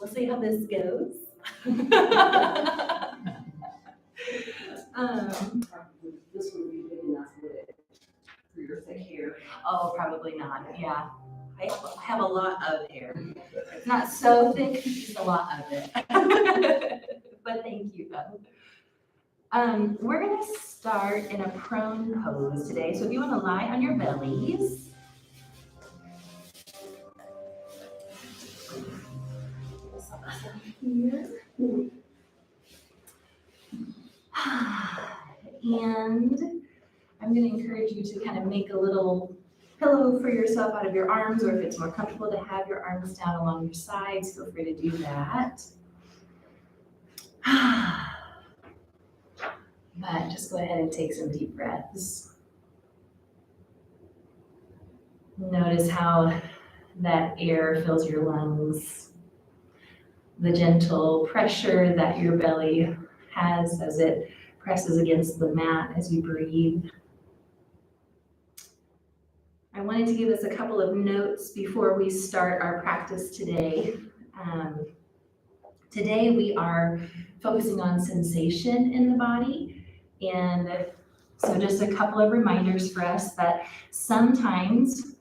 we'll see how this goes. This would be big enough for your thick hair. Oh, probably not, yeah. I have a lot of hair. It's not so thick, just a lot of it. But thank you, though. We're gonna start in a prone pose today. So if you wanna lie on your bellies. Here. And I'm going to encourage you to kind of make a little pillow for yourself out of your arms, or if it's more comfortable to have your arms down along your sides, feel free to do that. But just go ahead and take some deep breaths. Notice how that air fills your lungs, the gentle pressure that your belly has as it presses against the mat as you breathe. I wanted to give us a couple of notes before we start our practice today. Today we are focusing on sensation in the body, and so just a couple of reminders for us that sometimes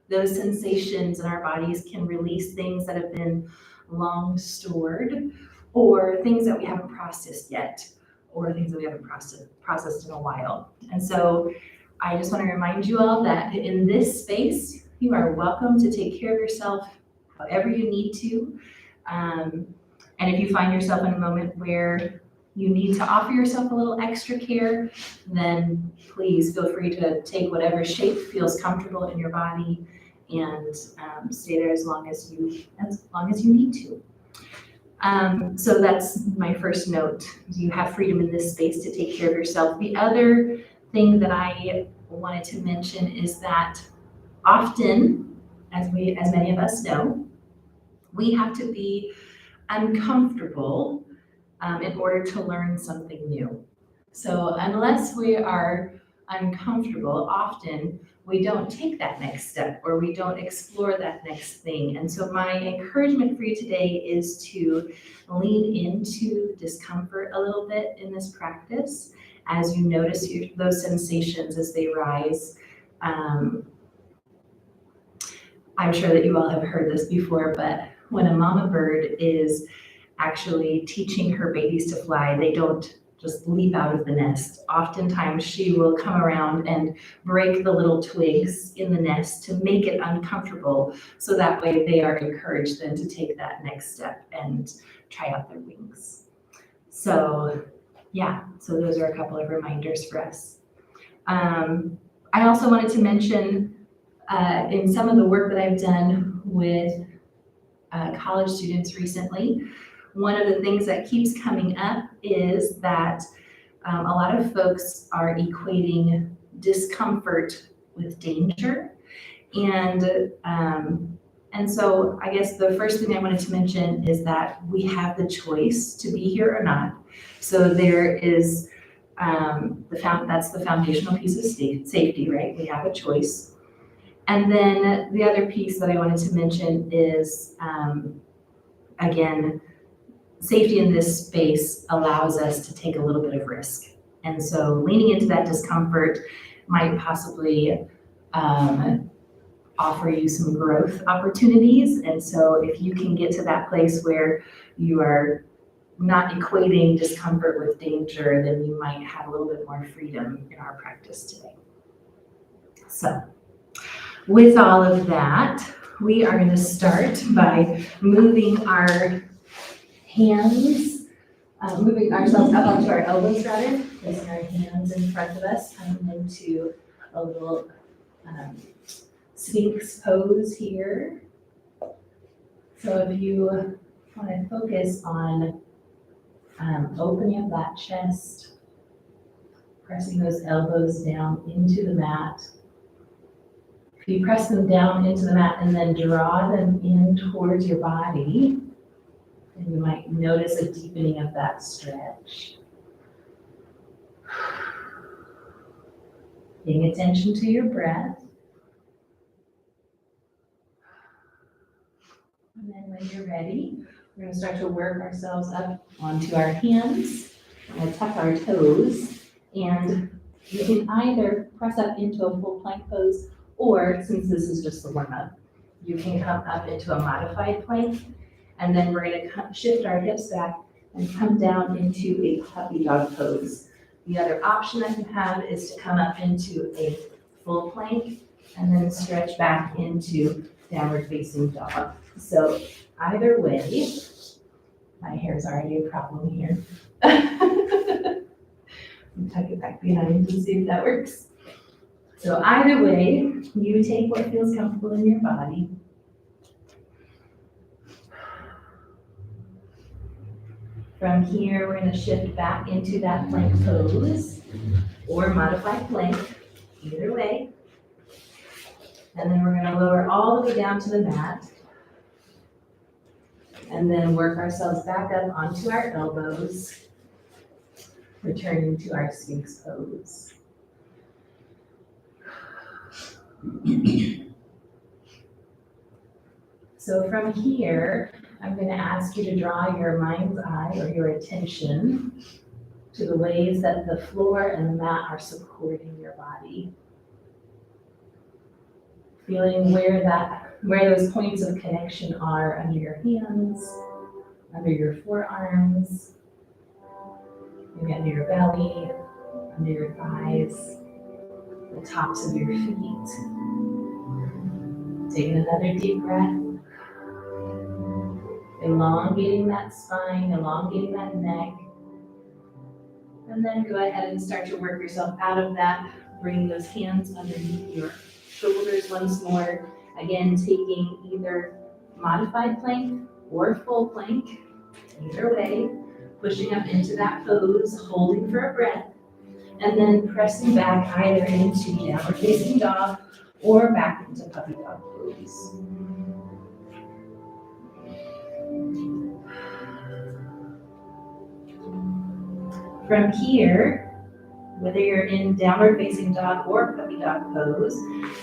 those sensations in our bodies can release things that have been long stored, or things that we haven't processed yet, or things that we haven't processed in a while. And so I just want to remind you all that in this space, you are welcome to take care of yourself however you need to. And if you find yourself in a moment where you need to offer yourself a little extra care, then please feel free to take whatever shape feels comfortable in your body and stay there as long as you need to. So that's my first note. You have freedom in this space to take care of yourself. The other thing that I wanted to mention is that often, as many of us know, we have to be uncomfortable in order to learn something new. So unless we are uncomfortable, often we don't take that next step, or we don't explore that next thing. And so my encouragement for you today is to lean into discomfort a little bit in this practice as you notice those sensations as they rise. I'm sure that you all have heard this before, but when a mama bird is actually teaching her babies to fly, they don't just leap out of the nest. Oftentimes she will come around and break the little twigs in the nest to make it uncomfortable, so that way they are encouraged then to take that next step and try out their wings. So yeah, so those are a couple of reminders for us. I also wanted to mention in some of the work that I've done with college students recently, one of the things that keeps coming up is that a lot of folks are equating discomfort with danger. And so I guess the first thing I wanted to mention is that we have the choice to be here or not. So there is, that's the foundational piece of safety, right? We have a choice. And then the other piece that I wanted to mention is, again, safety in this space allows us to take a little bit of risk. And so leaning into that discomfort might possibly offer you some growth opportunities. And so if you can get to that place where you are not equating discomfort with danger, then you might have a little bit more freedom in our practice today. So with all of that, we are going to start by moving our hands, moving ourselves up onto our elbows rather, placing our hands in front of us, coming into a little Sphinx pose here. So if you want to focus on opening up that chest, pressing those elbows down into the mat. If you press them down into the mat and then draw them in towards your body, and you might notice a deepening of that stretch. Paying attention to your breath. And then when you're ready, We're gonna start to work ourselves up onto our hands. We're gonna tuck our toes, and you can either press up into a full plank pose, or since this is just the warm-up, you can come up into a modified plank, and then we're gonna shift our hips back and come down into a puppy dog pose. The other option that you have is to come up into a full plank and then stretch back into downward facing dog. So either way, my hair's already a problem here. Tuck it back behind to see if that works. So either way, you take what feels comfortable in your body. From here, we're gonna shift back into that plank pose or modified plank, either way. And then we're gonna lower all the way down to the mat. And then work ourselves back up onto our elbows, returning to our Sphinx pose. So from here, I'm going to ask you to draw your mind's eye or your attention to the ways that the floor and the mat are supporting your body. Feeling where those points of connection are under your hands, under your forearms, maybe under your belly, under your thighs, the tops of your feet. Taking another deep breath. Elongating that spine, elongating that neck. And then go ahead and start to work yourself out of that. Bring those hands underneath your shoulders once more. Again, taking either modified plank or full plank, either way. Pushing up into that pose, holding for a breath. And then pressing back either into downward facing dog or back into puppy dog pose. From here, whether you're in downward facing dog or puppy dog pose,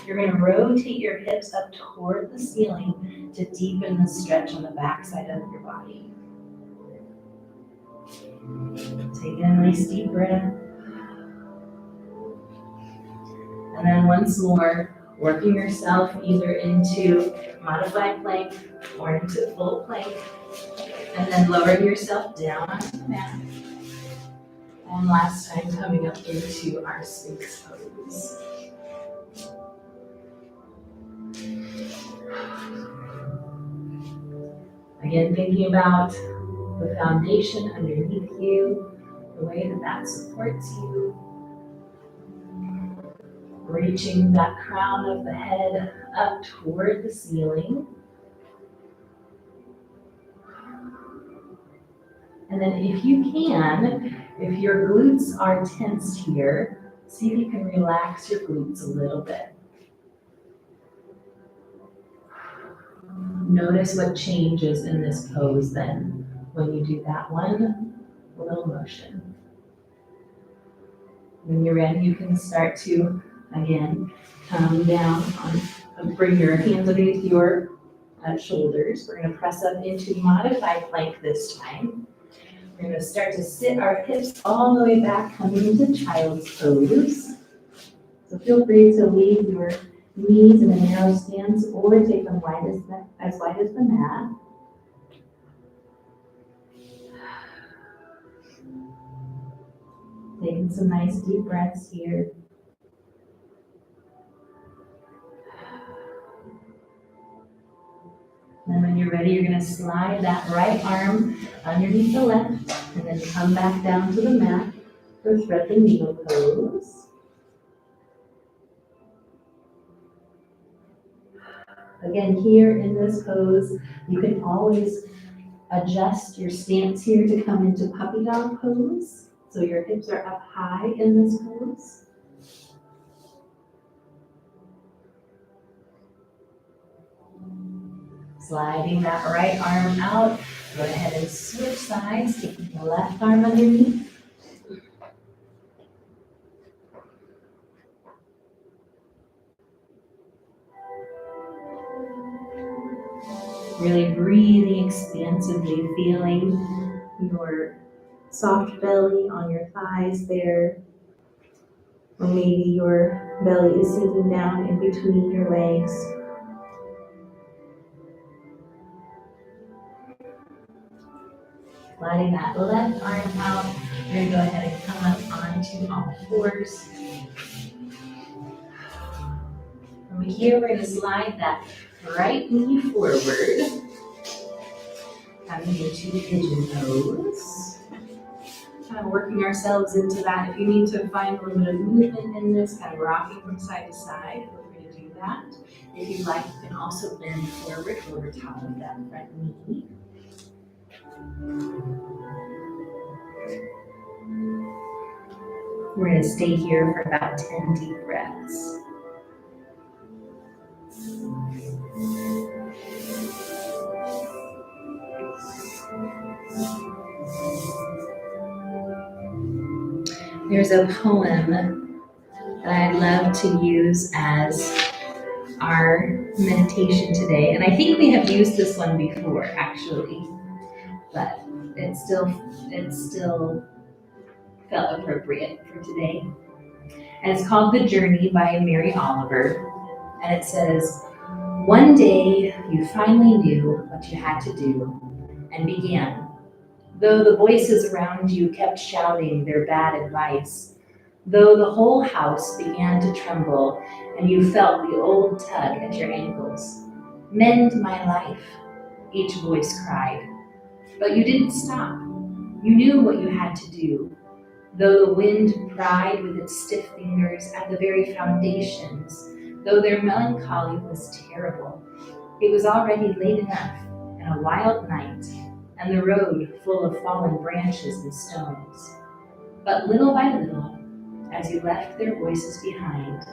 you're going to rotate your hips up toward the ceiling to deepen the stretch on the back side of your body. Take a nice deep breath. And then once more, working yourself either into modified plank or into full plank. And then lowering yourself down onto the mat. And last time, coming up into our Sphinx pose. Again, thinking about the foundation underneath you, the way that supports you. Reaching that crown of the head up toward the ceiling. And then if you can, if your glutes are tensed here, see if you can relax your glutes a little bit. Notice what changes in this pose then when you do that one little motion. When you're ready, you can start to, again, come down, bring your hands underneath your shoulders. We're going to press up into modified plank this time. We're going to start to sit our hips all the way back, coming into child's pose. So feel free to leave your knees in a narrow stance or take them as wide as the mat. Taking some nice deep breaths here. And when you're ready, you're going to slide that right arm underneath the left and then come back down to the mat for thread the needle pose. Again, here in this pose, you can always adjust your stance here to come into puppy dog pose. So your hips are up high in this pose. Sliding that right arm out. Go ahead and switch sides, taking the left arm underneath. Really breathing expansively, feeling your soft belly on your thighs there. Or maybe your belly is sinking down in between your legs. Sliding that left arm out. We're going to go ahead and come up onto all fours. From here, we're going to slide that right knee forward. Coming into pigeon pose. Kind of working ourselves into that. If you need to find a little bit of movement in this, kind of rocking from side to side, feel free to do that. If you'd like, you can also bend forward over top of that front knee. We're going to stay here for about 10 deep breaths. There's a poem that I'd love to use as our meditation today, and I think we have used this one before, actually, but it still felt appropriate for today. And it's called The Journey by Mary Oliver, and it says, "One day you finally knew what you had to do and began. Though the voices around you kept shouting their bad advice, though the whole house began to tremble and you felt the old tug at your ankles. Mend my life," each voice cried. But you didn't stop. You knew what you had to do. Though the wind pried with its stiff fingers at the very foundations, though their melancholy was terrible, it was already late enough and a wild night, and the road full of fallen branches and stones. But little by little, as you left their voices behind,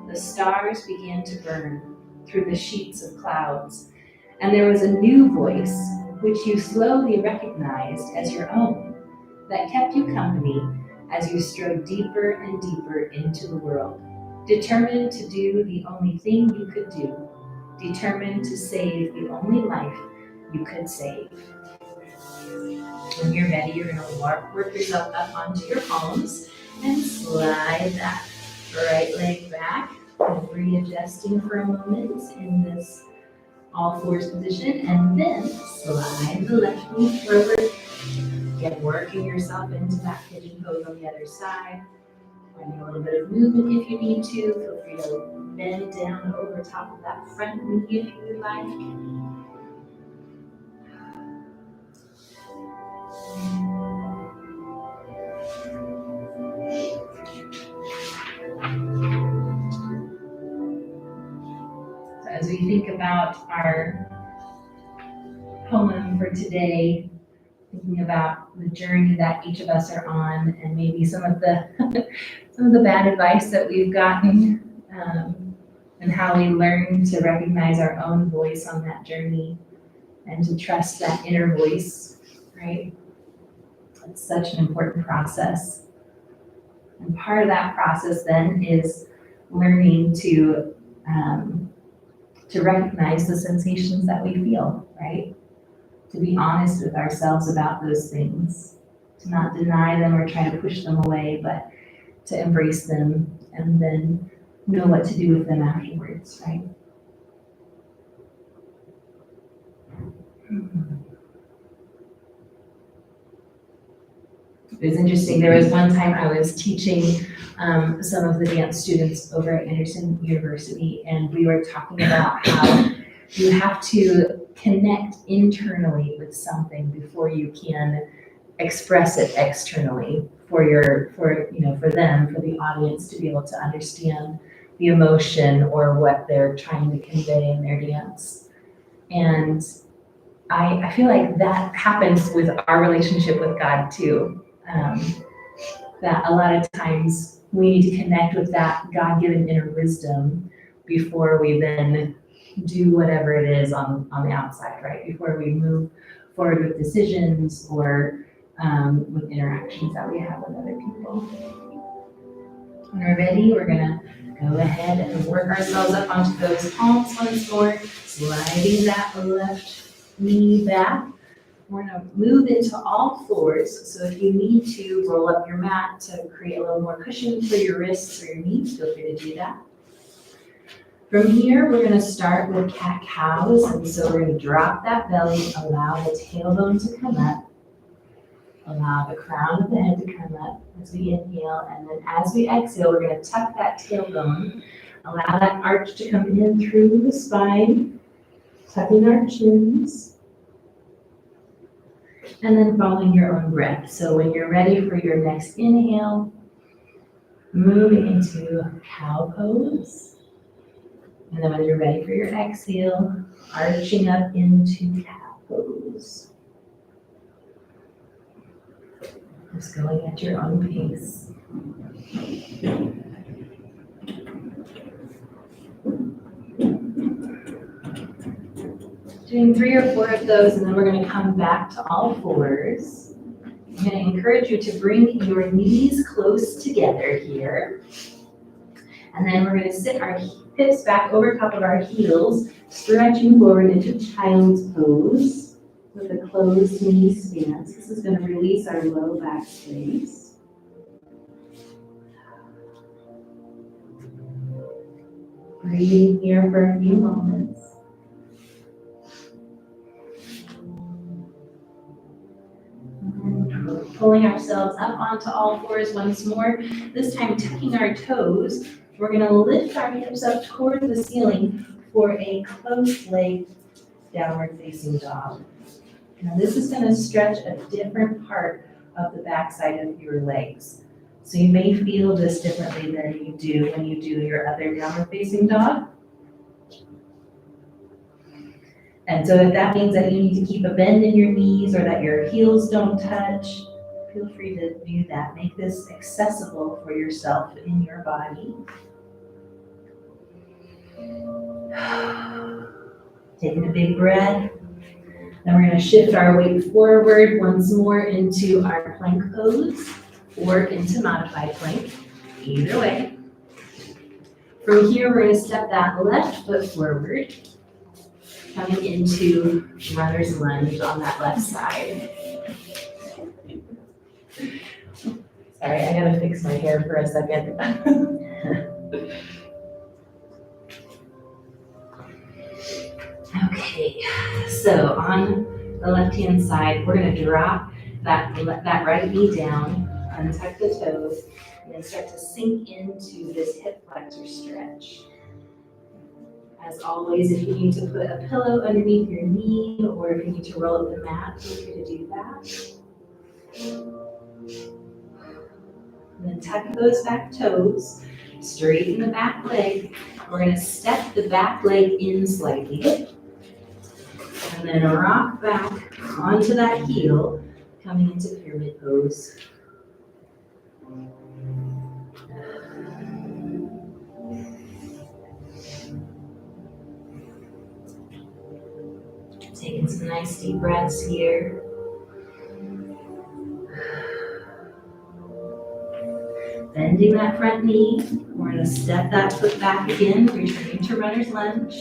the stars began to burn through the sheets of clouds, and there was a new voice which you slowly recognized as your own, that kept you company as you strode deeper and deeper into the world, determined to do the only thing you could do, determined to save the only life you could save. When you're ready, you're going to work yourself up onto your palms and slide that right leg back, readjusting for a moment in this all fours position, and then slide the left knee forward. Again, working yourself into that pigeon pose on the other side. Finding a little bit of movement if you need to. Feel free to bend down over top of that front knee if you would like. So as we think about our poem for today, thinking about the journey that each of us are on, and maybe some of the bad advice that we've gotten, and how we learn to recognize our own voice on that journey and to trust that inner voice, right? It's such an important process. And part of that process then is learning to recognize the sensations that we feel, right? To be honest with ourselves about those things, to not deny them or try to push them away, but to embrace them and then know what to do with them afterwards, right? It was interesting. There was one time I was teaching some of the dance students over at Anderson University, and we were talking about how you have to connect internally with something before you can express it externally for them, for the audience to be able to understand the emotion or what they're trying to convey in their dance. And I feel like that happens with our relationship with God too. That a lot of times we need to connect with that God-given inner wisdom before we then do whatever it is on the outside, right? Before we move forward with decisions or with interactions that we have with other people. When we're ready, we're gonna go ahead and work ourselves up onto those palms once more, sliding that left knee back. We're gonna move into all fours, so if you need to roll up your mat to create a little more cushion for your wrists or your knees, feel free to do that. From here, we're gonna start with cat-cows, and so we're gonna drop that belly, allow the tailbone to come up, allow the crown of the head to come up as we inhale, and then as we exhale, we're gonna tuck that tailbone, allow that arch to come in through the spine, tucking our chins. And then following your own breath. So when you're ready for your next inhale, moving into cow pose. And then when you're ready for your exhale, arching up into cat pose. Just going at your own pace. Doing 3 or 4 of those, and then we're going to come back to all fours. I'm going to encourage you to bring your knees close together here. And then we're going to sit our hips back over top of our heels, stretching forward into child's pose with a closed knee stance. This is going to release our low back space. Breathing here for a few moments. Pulling ourselves up onto all fours once more, this time tucking our toes. We're going to lift our hips up toward the ceiling for a closed leg downward facing dog. Now this is going to stretch a different part of the backside of your legs. So you may feel this differently than you do when you do your other downward facing dog. And so if that means that you need to keep a bend in your knees or that your heels don't touch, feel free to do that. Make this accessible for yourself in your body. Taking a big breath. Then we're going to shift our weight forward once more into our plank pose or into modified plank, either way. From here, we're going to step that left foot forward, coming into runner's lunge on that left side. Sorry, I gotta fix my hair for a second. Okay, so on the left-hand side, we're gonna drop that right knee down, untuck the toes, and then start to sink into this hip flexor stretch. As always, if you need to put a pillow underneath your knee or if you need to roll up the mat, feel free to do that. And then tuck those back toes, straighten the back leg. We're going to step the back leg in slightly. And then rock back onto that heel, coming into pyramid pose. Taking some nice deep breaths here. Bending that front knee. We're going to step that foot back again, returning to runner's lunge.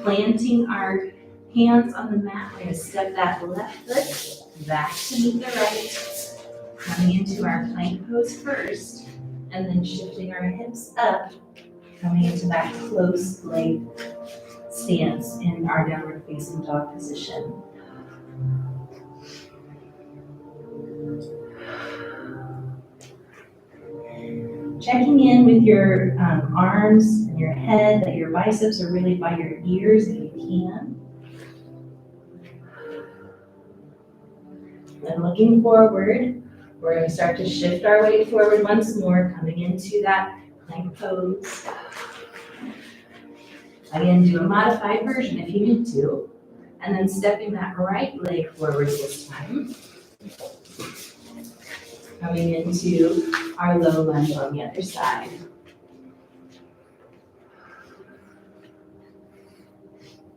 Planting our hands on the mat. We're going to step that left foot back to meet the right. Coming into our plank pose first, and then shifting our hips up, coming into that close leg stance in our downward facing dog position. Checking in with your arms and your head, that your biceps are really by your ears if you can. Then looking forward, we're going to start to shift our weight forward once more, coming into that plank pose. Again, do a modified version if you need to. And then stepping that right leg forward this time. Coming into our low lunge on the other side.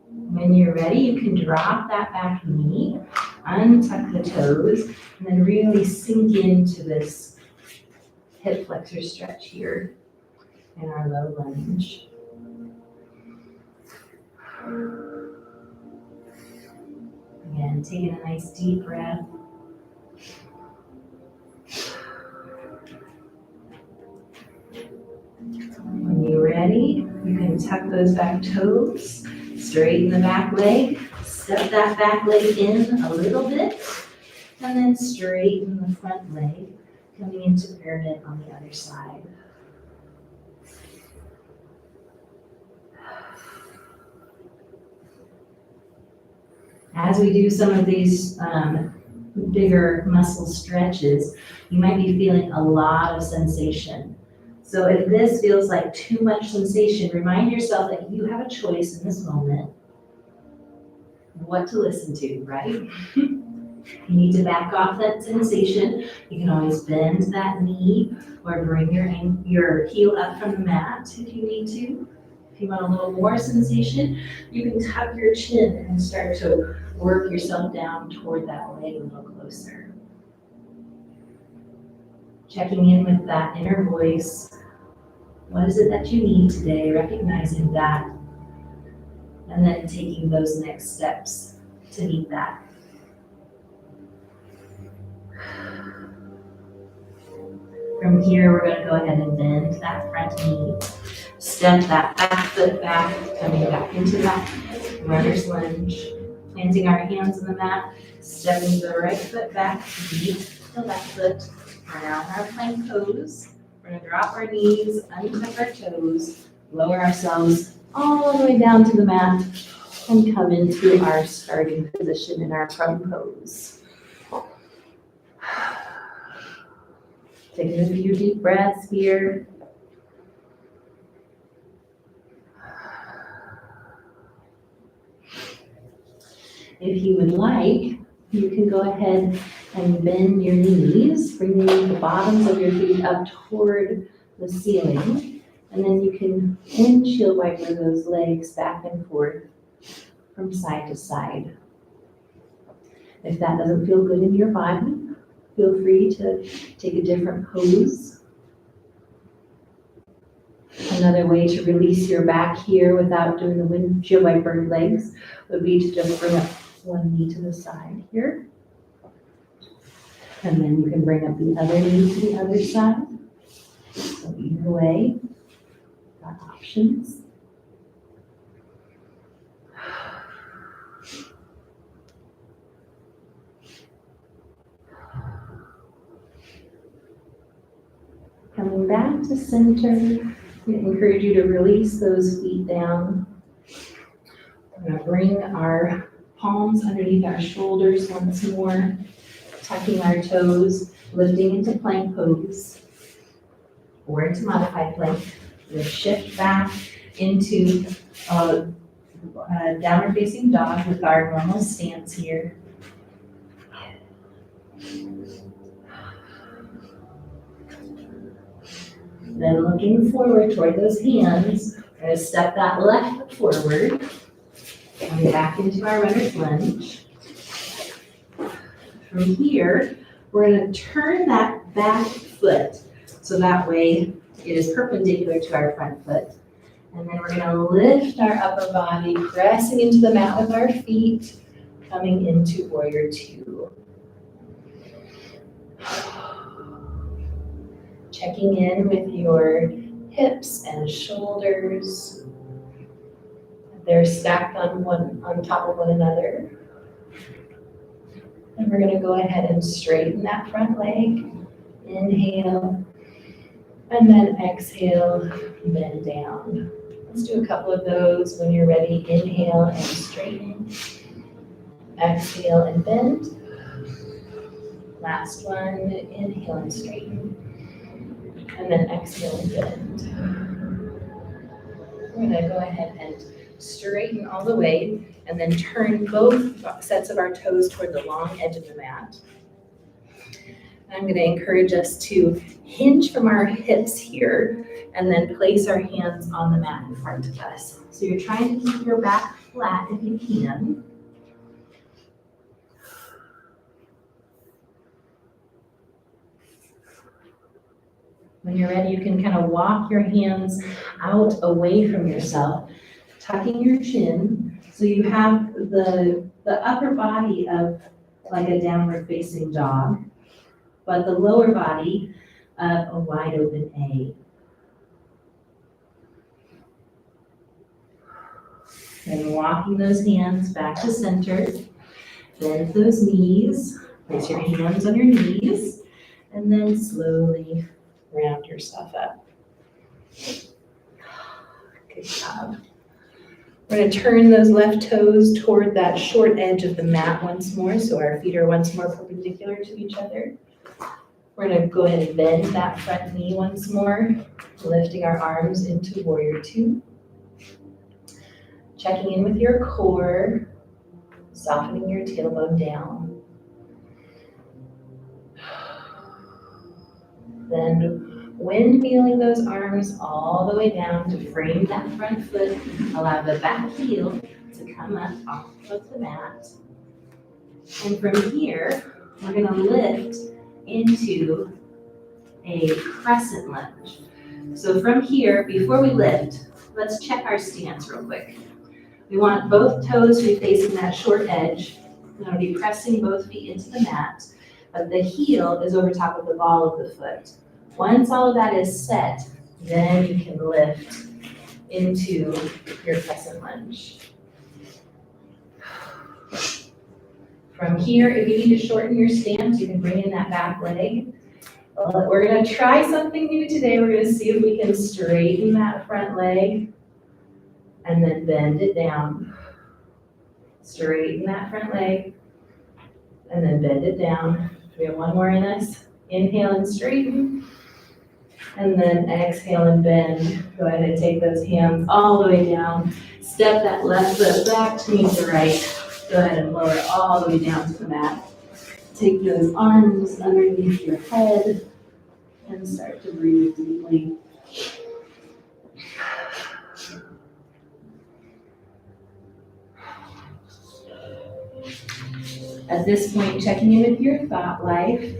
When you're ready, you can drop that back knee, untuck the toes, and then really sink into this hip flexor stretch here in our low lunge. Again, taking a nice deep breath. When you're ready, you can tuck those back toes, straighten the back leg, step that back leg in a little bit, and then straighten the front leg, coming into pyramid on the other side. As we do some of these bigger muscle stretches, you might be feeling a lot of sensation. So if this feels like too much sensation, remind yourself that you have a choice in this moment what to listen to, right? You need to back off that sensation. You can always bend that knee or bring your heel up from the mat if you need to. If you want a little more sensation, you can tuck your chin and start to work yourself down toward that leg a little closer. Checking in with that inner voice. What is it that you need today? Recognizing that, and then taking those next steps to meet that. From here, we're going to go ahead and bend that front knee. Step that back foot back, coming back into that runner's lunge. Planting our hands on the mat, stepping the right foot back, deep the left foot. We're now in our plank pose. We're going to drop our knees, untuck our toes, lower ourselves all the way down to the mat, and come into our starting position in our prone pose. Taking a few deep breaths here. If you would like, you can go ahead and bend your knees, bringing the bottoms of your feet up toward the ceiling. And then you can windshield wiper those legs back and forth from side to side. If that doesn't feel good in your body, feel free to take a different pose. Another way to release your back here without doing the windshield wiper legs would be to just bring up one knee to the side here. And then you can bring up the other knee to the other side. So either way, got options. Coming back to center, we encourage you to release those feet down. We're going to bring our palms underneath our shoulders once more, tucking our toes, lifting into plank pose or into modified plank. We're going to shift back into downward facing dog with our normal stance here. Then looking forward toward those hands, we're going to step that left foot forward, coming back into our runner's lunge. From here, we're going to turn that back foot so that way it is perpendicular to our front foot. And then we're going to lift our upper body, pressing into the mat with our feet, coming into warrior two. Checking in with your hips and shoulders. They're stacked on top of one another. And we're going to go ahead and straighten that front leg. Inhale. And then exhale, bend down. Let's do a couple of those. When you're ready, inhale and straighten. Exhale and bend. Last one, inhale and straighten. And then exhale and bend. We're going to go ahead and straighten all the way and then turn both sets of our toes toward the long edge of the mat. And I'm going to encourage us to hinge from our hips here and then place our hands on the mat in front of us. So you're trying to keep your back flat if you can. When you're ready, you can kind of walk your hands out away from yourself, tucking your chin. So you have the the upper body of like a downward facing dog, but the lower body of a wide open A. And walking those hands back to center, bend those knees, place your hands on your knees, and then slowly round yourself up. Good job. We're going to turn those left toes toward that short edge of the mat once more, so our feet are once more perpendicular to each other. We're going to go ahead and bend that front knee once more, lifting our arms into warrior two. Checking in with your core, softening your tailbone down. Then windmilling those arms all the way down to frame that front foot. Allow the back heel to come up off of the mat. And from here, we're going to lift into a crescent lunge. So from here, before we lift, let's check our stance real quick. We want both toes to be facing that short edge. We're going to be pressing both feet into the mat, but the heel is over top of the ball of the foot. Once all of that is set, then you can lift into your crescent lunge. From here, if you need to shorten your stance, you can bring in that back leg. We're going to try something new today. We're going to see if we can straighten that front leg and then bend it down. Straighten that front leg and then bend it down. We have one more in us. Inhale and straighten. And then exhale and bend. Go ahead and take those hands all the way down. Step that left foot back to meet the right. Go ahead and lower it all the way down to the mat. Take those arms underneath your head and start to breathe deeply. At this point, checking in with your thought life.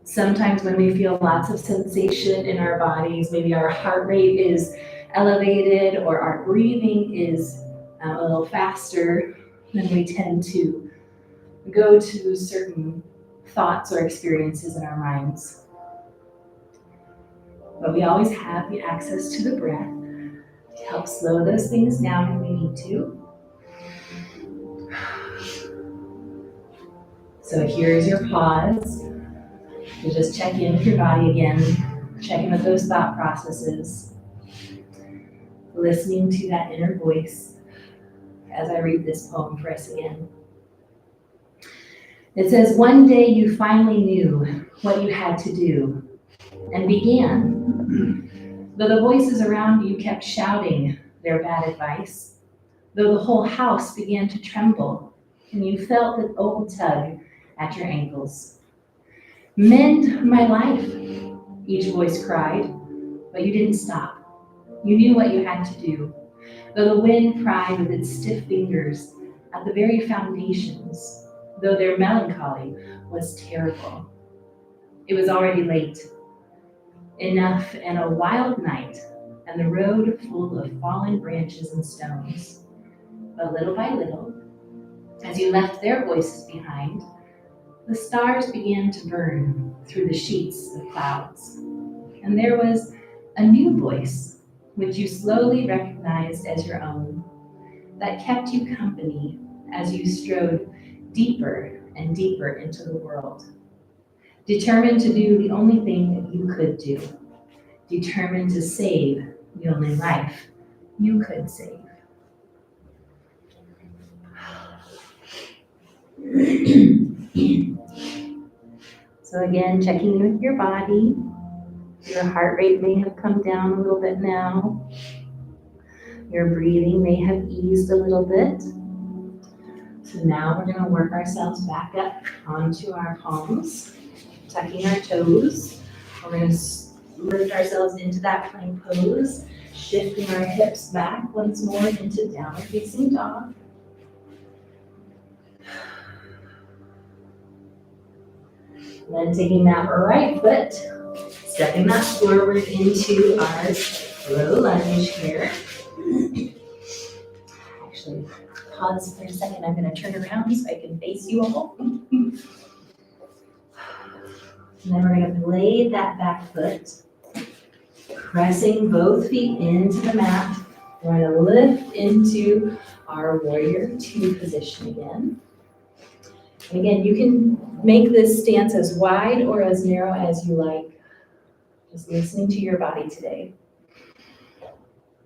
Sometimes when we feel lots of sensation in our bodies, maybe our heart rate is elevated or our breathing is a little faster, then we tend to go to certain thoughts or experiences in our minds. But we always have the access to the breath to help slow those things down if we need to. So here's your pause. You just check in with your body again, check in with those thought processes, listening to that inner voice as I read this poem for us again. It says, one day you finally knew what you had to do and began. Though the voices around you kept shouting their bad advice, though the whole house began to tremble and you felt an old tug at your ankles. Mend my life, each voice cried, but you didn't stop. You knew what you had to do, though the wind pried with its stiff fingers at the very foundations, though their melancholy was terrible. It was already late. Enough and a wild night, and the road full of fallen branches and stones. But little by little, as you left their voices behind, the stars began to burn through the sheets of clouds. And there was a new voice, which you slowly recognized as your own, that kept you company as you strode deeper and deeper into the world. Determined to do the only thing that you could do. Determined to save the only life you could save. So again, checking in with your body. Your heart rate may have come down a little bit now. Your breathing may have eased a little bit. So now we're going to work ourselves back up onto our palms, tucking our toes. We're going to lift ourselves into that plank pose, shifting our hips back once more into downward facing dog. Then taking that right foot, stepping that forward into our low lunge here. Actually, Pause for a second. I'm going to turn around so I can face you all. And then we're going to blade that back foot, pressing both feet into the mat. We're going to lift into our warrior two position again. And again, you can make this stance as wide or as narrow as you like. Just listening to your body today.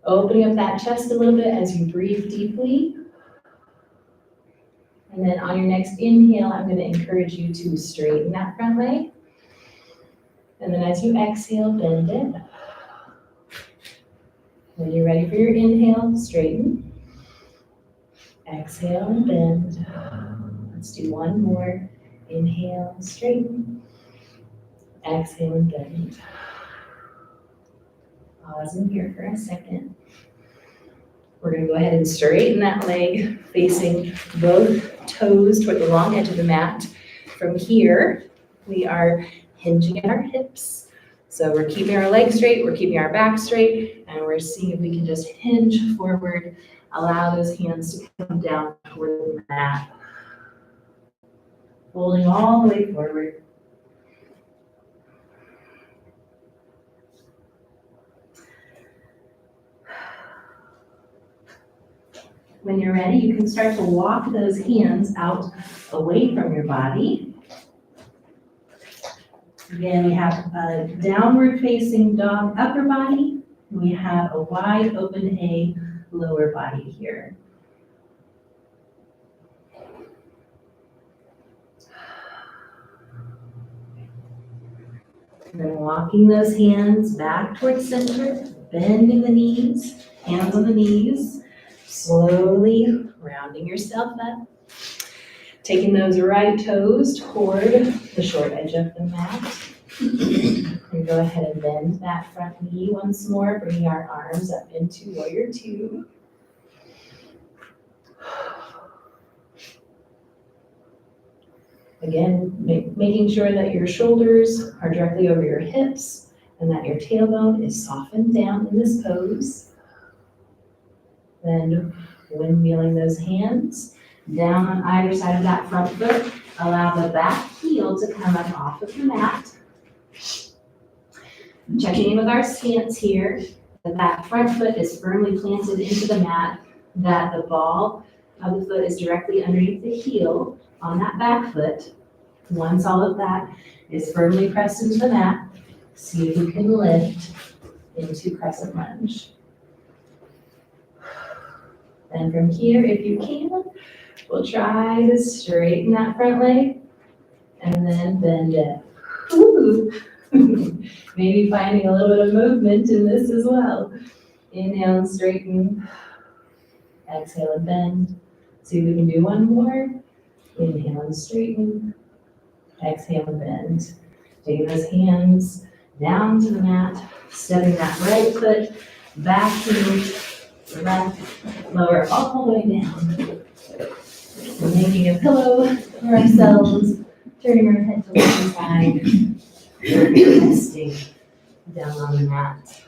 Opening up that chest a little bit as you breathe deeply. And then on your next inhale, I'm going to encourage you to straighten that front leg. And then as you exhale, bend it. When you're ready for your inhale, straighten. Exhale and bend. Let's do one more. Inhale, straighten. Exhale and bend. Pause in here for a second. We're going to go ahead and straighten that leg, facing both toes toward the long edge of the mat. From here, we are hinging at our hips. So we're keeping our legs straight, we're keeping our back straight, and we're seeing if we can just hinge forward, allow those hands to come down toward the mat. Folding all the way forward. When you're ready, you can start to walk those hands out away from your body. Again, we have a downward facing dog upper body. We have a wide open A lower body here. And then walking those hands back towards center, bending the knees, hands on the knees, slowly rounding yourself up. Taking those right toes toward the short edge of the mat. And go ahead and bend that front knee once more, bringing our arms up into warrior two. Again, making sure that your shoulders are directly over your hips and that your tailbone is softened down in this pose. Then windmilling those hands down on either side of that front foot. Allow the back heel to come up off of the mat. Checking in with our stance here, that front foot is firmly planted into the mat, that the ball of the foot is directly underneath the heel on that back foot. Once all of that is firmly pressed into the mat, see if you can lift into crescent lunge. And from here, if you can, we'll try to straighten that front leg and then bend it. Ooh. Maybe finding a little bit of movement in this as well. Inhale and straighten. Exhale and bend. See if we can do one more. Inhale and straighten. Exhale and bend. Taking those hands down to the mat, stepping that right foot back to the left, lower all the way down. We're making a pillow for ourselves, turning our head to one side, resting down on the mat.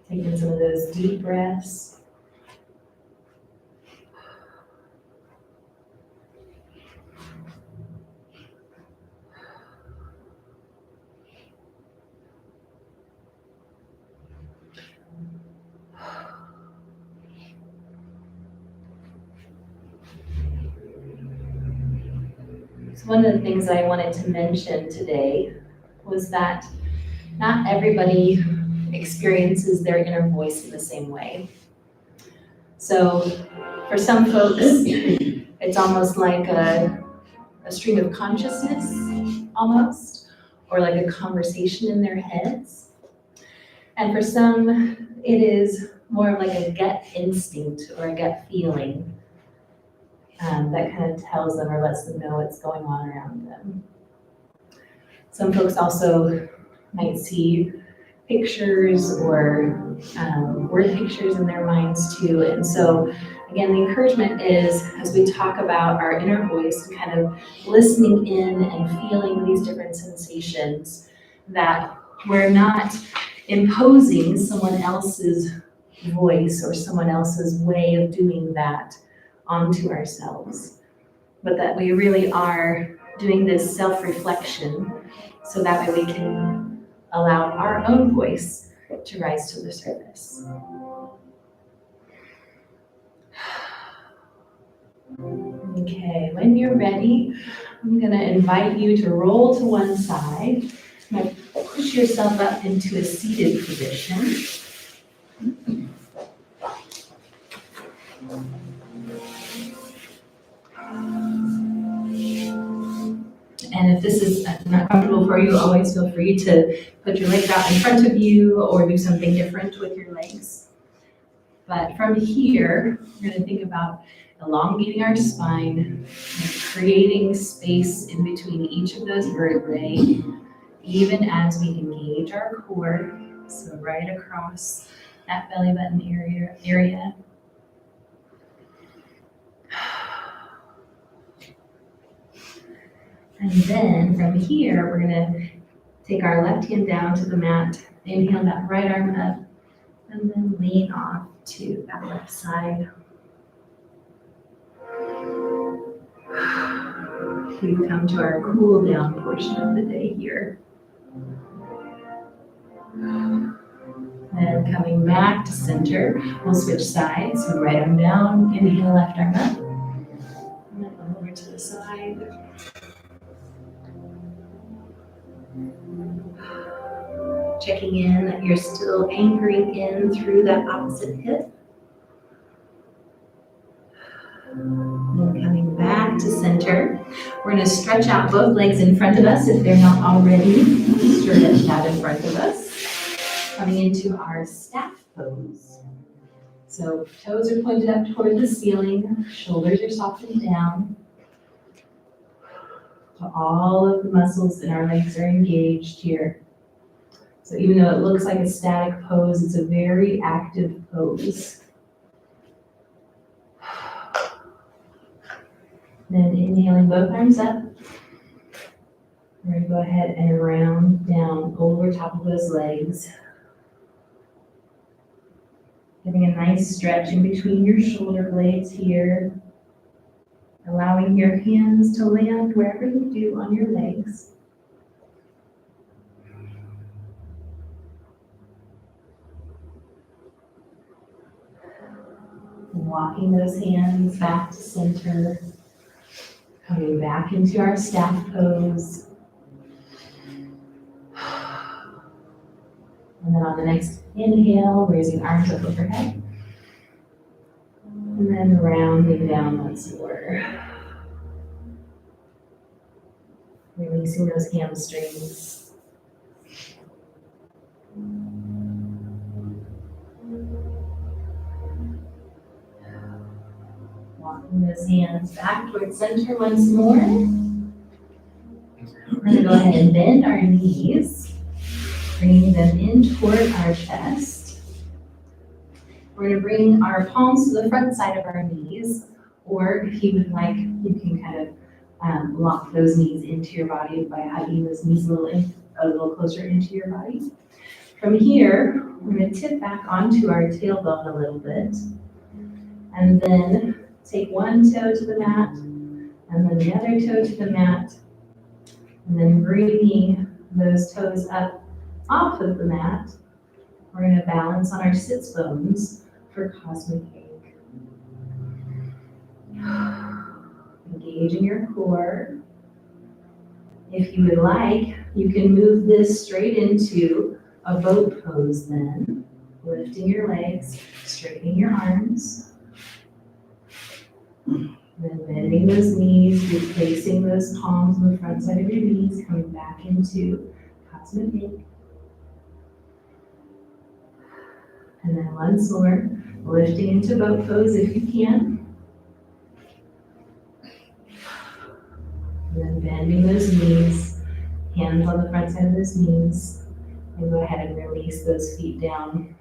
Taking some of those deep breaths. So one of the things that I wanted to mention today was that not everybody experiences their inner voice in the same way. So for some folks, it's almost like a stream of consciousness, almost, or like a conversation in their heads. And for some, it is more like a gut instinct or a gut feeling that kind of tells them or lets them know what's going on around them. Some folks also might see pictures or word pictures in their minds too. And so again, the encouragement is, as we talk about our inner voice and kind of listening in and feeling these different sensations, that we're not imposing someone else's voice or someone else's way of doing that onto ourselves, but that we really are doing this self-reflection so that way we can allow our own voice to rise to the surface. Okay, when you're ready, I'm gonna invite you to roll to one side. Now push yourself up into a seated position. And if this is not comfortable for you, always feel free to put your legs out in front of you or do something different with your legs. But from here, we're gonna think about elongating our spine, and creating space in between each of those vertebrae, even as we engage our core, so right across that belly button area. And then from here, we're gonna take our left hand down to the mat, inhale that right arm up, and then lean off to that left side. We've come to our cool down portion of the day here. And coming back to center, we'll switch sides. So right arm down, inhale, left arm up. And then over to the side. Checking in that you're still anchoring in through that opposite hip. And coming back to center, we're going to stretch out both legs in front of us if they're not already stretched out in front of us. Coming into our staff pose. So toes are pointed up toward the ceiling, shoulders are softened down. So all of the muscles in our legs are engaged here. So even though it looks like a static pose, it's a very active pose. Then inhaling both arms up. We're going to go ahead and round down over top of those legs. Getting a nice stretch in between your shoulder blades here. Allowing your hands to land wherever you do on your legs. Walking those hands back to center. Coming back into our staff pose. And then on the next inhale, raising arms up overhead. And then rounding down once more. Releasing those hamstrings. Walking those hands back towards center once more. We're going to go ahead and bend our knees, bringing them in toward our chest. We're going to bring our palms to the front side of our knees, or if you would like, you can kind of lock those knees into your body by hugging those knees a little closer into your body. From here, we're going to tip back onto our tailbone a little bit, and then take one toe to the mat, and then the other toe to the mat, and then bringing those toes up off of the mat. We're going to balance on our sits bones for cosmic egg. Engaging your core. If you would like, you can move this straight into a boat pose then, lifting your legs, straightening your arms. Then bending those knees, replacing those palms on the front side of your knees, coming back into cosmic egg. And then once more, lifting into boat pose if you can. And then bending those knees, hands on the front side of those knees. And go ahead and release those feet down,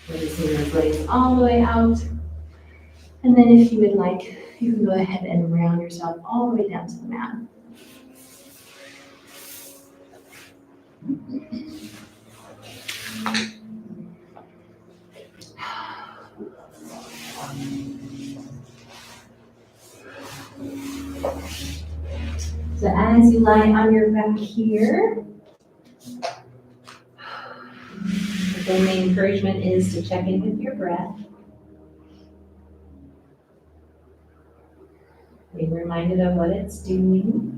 releasing those legs all the way out. And then if you would like, you can go ahead and round yourself all the way down to the mat. So as you lie on your back here, again, the encouragement is to check in with your breath. Be reminded of what it's doing.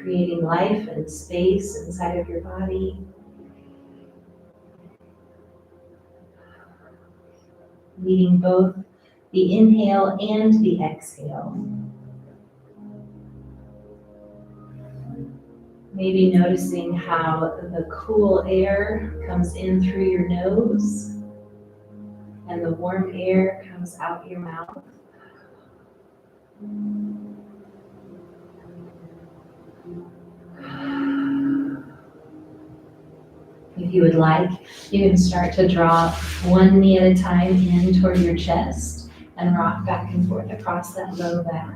Creating life and space inside of your body. Leading both the inhale and the exhale. Maybe noticing how the cool air comes in through your nose and the warm air comes out your mouth. If you would like, you can start to draw one knee at a time in toward your chest and rock back and forth across that low back.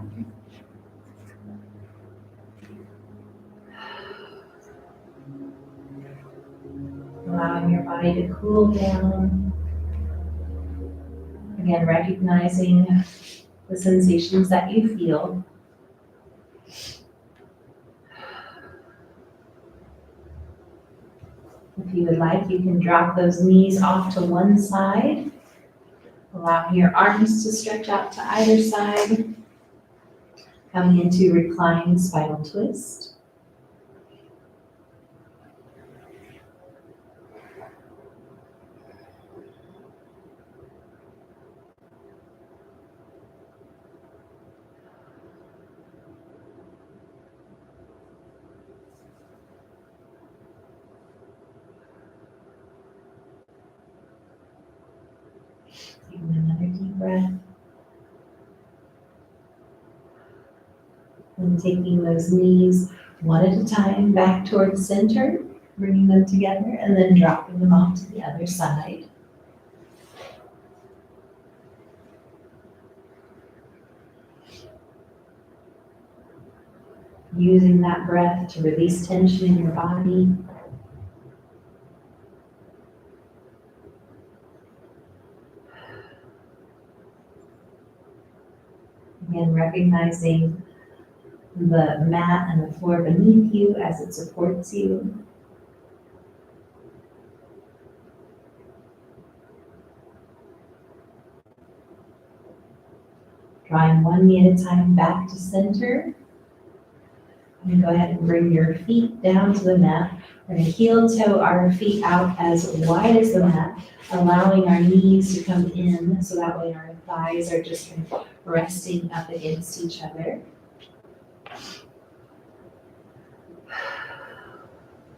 Allowing your body to cool down. Again, recognizing the sensations that you feel. If you would like, you can drop those knees off to one side, allowing your arms to stretch out to either side, coming into reclined spinal twist. Taking another deep breath. And taking those knees one at a time back towards center, bringing them together, and then dropping them off to the other side. Using that breath to release tension in your body. Again, recognizing the mat and the floor beneath you as it supports you. Drawing one knee at a time back to center. And go ahead and bring your feet down to the mat. We're going to heel toe our feet out as wide as the mat, allowing our knees to come in so that way our thighs are just kind of resting up against each other.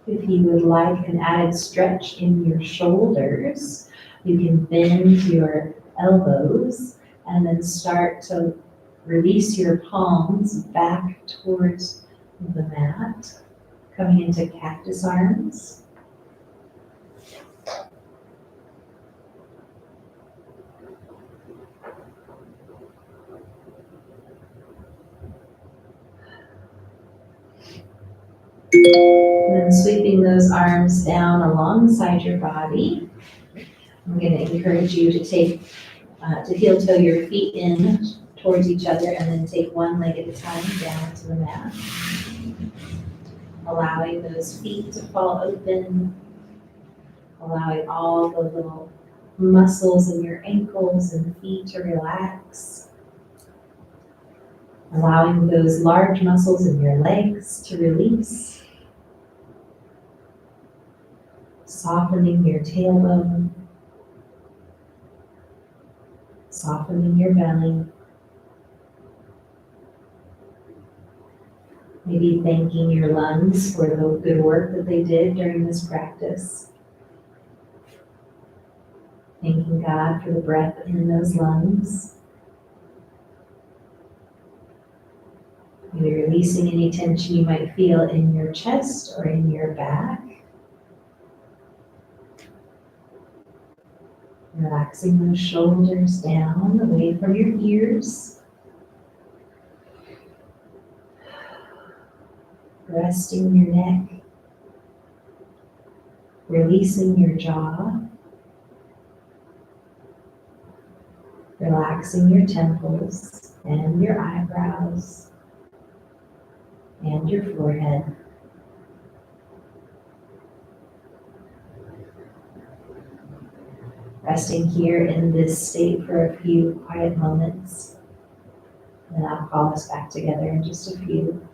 If you would like an added stretch in your shoulders, you can bend your elbows and then start to release your palms back towards the mat, coming into cactus arms. And then sweeping those arms down alongside your body. I'm going to encourage you to to heel toe your feet in towards each other and then take one leg at a time down to the mat. Allowing those feet to fall open, allowing all the little muscles in your ankles and feet to relax, allowing those large muscles in your legs to release, softening your tailbone, softening your belly. Maybe thanking your lungs for the good work that they did during this practice. Thanking God for the breath in those lungs. Maybe releasing any tension you might feel in your chest or in your back. Relaxing those shoulders down, away from your ears. Resting your neck, releasing your jaw, relaxing your temples and your eyebrows and your forehead. Resting here in this state for a few quiet moments. And I'll call us back together in just a few.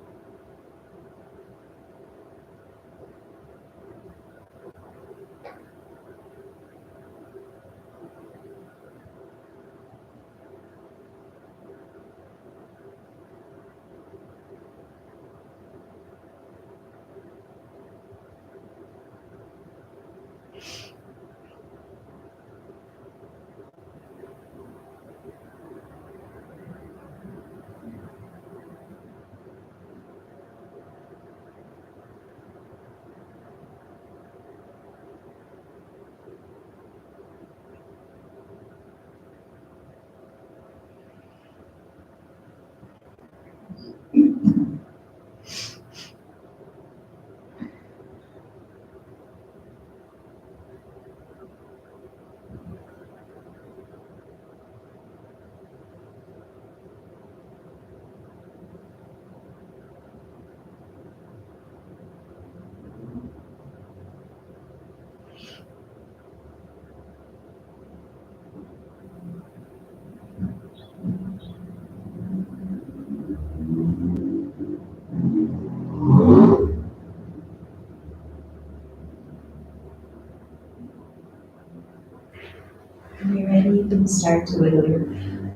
When you're ready, you can start to wiggle your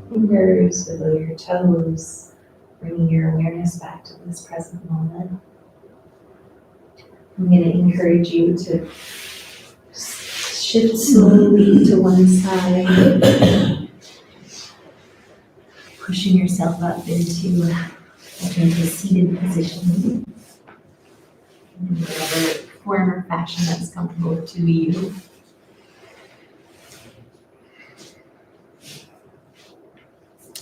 fingers, wiggle your toes, bringing your awareness back to this present moment. I'm going to encourage you to shift slowly to one side, pushing yourself up into a seated position in whatever form or fashion that's comfortable to you.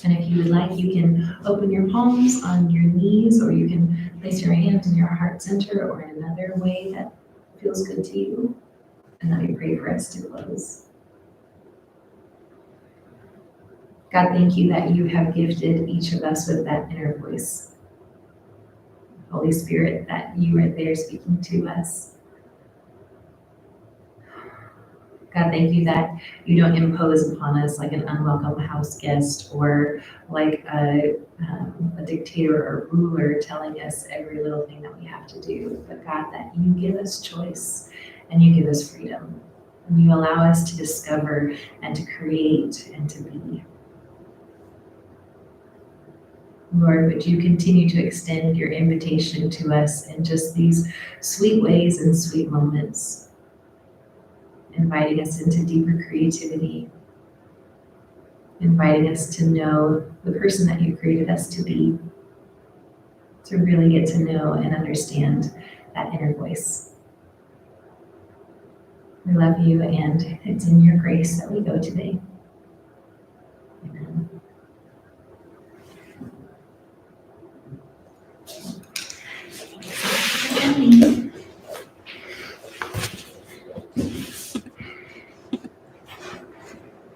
And if you would like, you can open your palms on your knees, or you can place your hands in your heart center, or in another way that feels good to you. And then we pray for us to close. God, thank you that you have gifted each of us with that inner voice. Holy Spirit, that you are there speaking to us. God, thank you that you don't impose upon us like an unwelcome house guest, or like a dictator or ruler telling us every little thing that we have to do. But God, that you give us choice and you give us freedom. And you allow us to discover and to create and to be. Lord, would you continue to extend your invitation to us in just these sweet ways and sweet moments, inviting us into deeper creativity, inviting us to know the person that you created us to be, to really get to know and understand that inner voice. We love you, and it's in your grace that we go today.